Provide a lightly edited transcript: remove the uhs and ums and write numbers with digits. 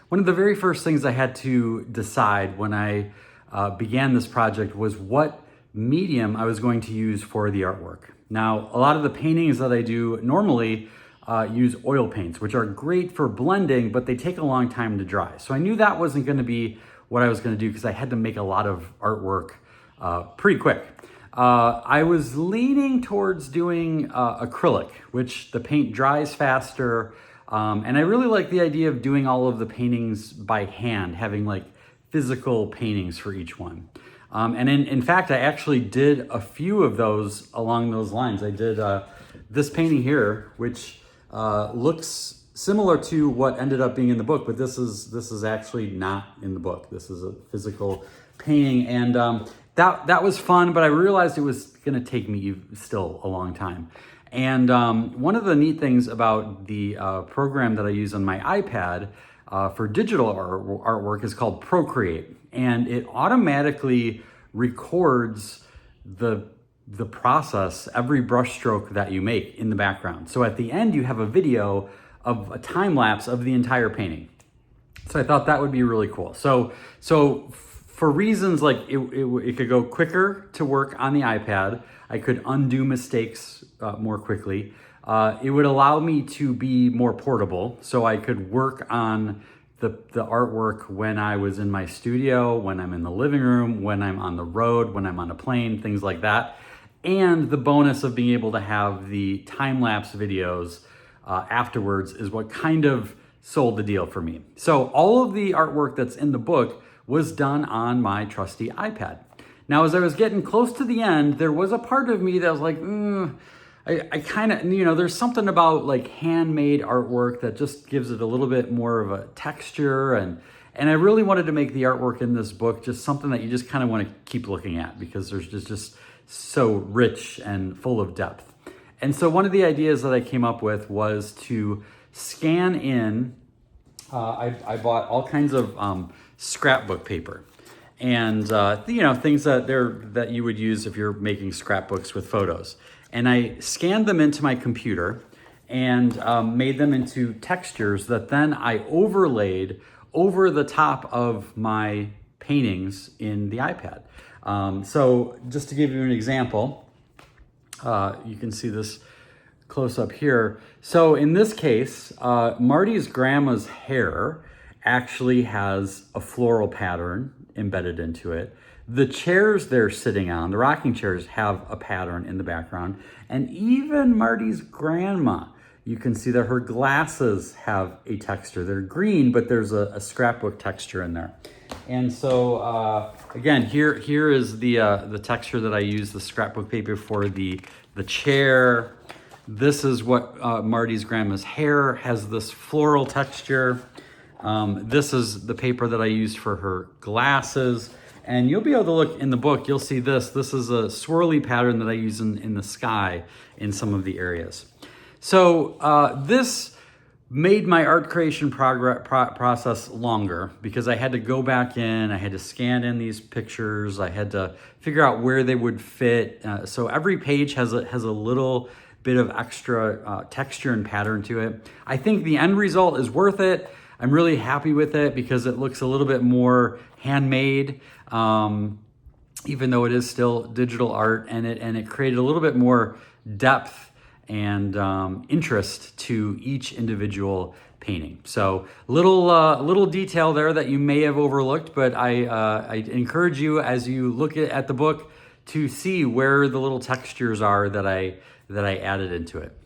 one of the very first things I had to decide when I began this project was what medium I was going to use for the artwork. Now, a lot of the paintings that I do normally use oil paints, which are great for blending, but they take a long time to dry. So I knew that wasn't going to be what I was going to do because I had to make a lot of artwork pretty quick. I was leaning towards doing acrylic, which the paint dries faster. And I really like the idea of doing all of the paintings by hand, having like physical paintings for each one. And in fact, I actually did a few of those along those lines. I did this painting here, which looks similar to what ended up being in the book, but this is actually not in the book. This is a physical painting, and that was fun, but I realized it was gonna take me still a long time. And one of the neat things about the program that I use on my iPad for digital artwork is called Procreate, and it automatically records the process, every brush stroke that you make in the background. So at the end, you have a video of a time lapse of the entire painting. So I thought that would be really cool. So for reasons like it could go quicker to work on the iPad, I could undo mistakes more quickly. It would allow me to be more portable, so I could work on the artwork when I was in my studio, when I'm in the living room, when I'm on the road, when I'm on a plane, things like that. And the bonus of being able to have the time-lapse videos afterwards is what kind of sold the deal for me. So all of the artwork that's in the book was done on my trusty iPad. Now, as I was getting close to the end, there was a part of me that was like, I kind of, there's something about like handmade artwork that just gives it a little bit more of a texture. And I really wanted to make the artwork in this book just something that you just kind of want to keep looking at because there's just so rich and full of depth. And so one of the ideas that I came up with was to scan in, I bought all kinds of scrapbook paper. And things that you would use if you're making scrapbooks with photos. And I scanned them into my computer and made them into textures that then I overlaid over the top of my paintings in the iPad. So just to give you an example, you can see this close up here. So in this case, Marty's grandma's hair actually has a floral pattern embedded into it. The chairs they're sitting on, the rocking chairs, have a pattern in the background. And even Marty's grandma, you can see that her glasses have a texture. They're green, but there's a scrapbook texture in there. And so, again, here is the texture that I use, the scrapbook paper for the chair. This is what Marty's grandma's hair has, this floral texture. This is the paper that I used for her glasses. And you'll be able to look in the book, you'll see this. This is a swirly pattern that I use in the sky in some of the areas. So this made my art creation process longer because I had to go back in, I had to scan in these pictures, I had to figure out where they would fit. So every page has a little bit of extra texture and pattern to it. I think the end result is worth it. I'm really happy with it because it looks a little bit more handmade, even though it is still digital art, and it created a little bit more depth and interest to each individual painting. So little detail there that you may have overlooked, but I encourage you as you look at the book to see where the little textures are that I added into it.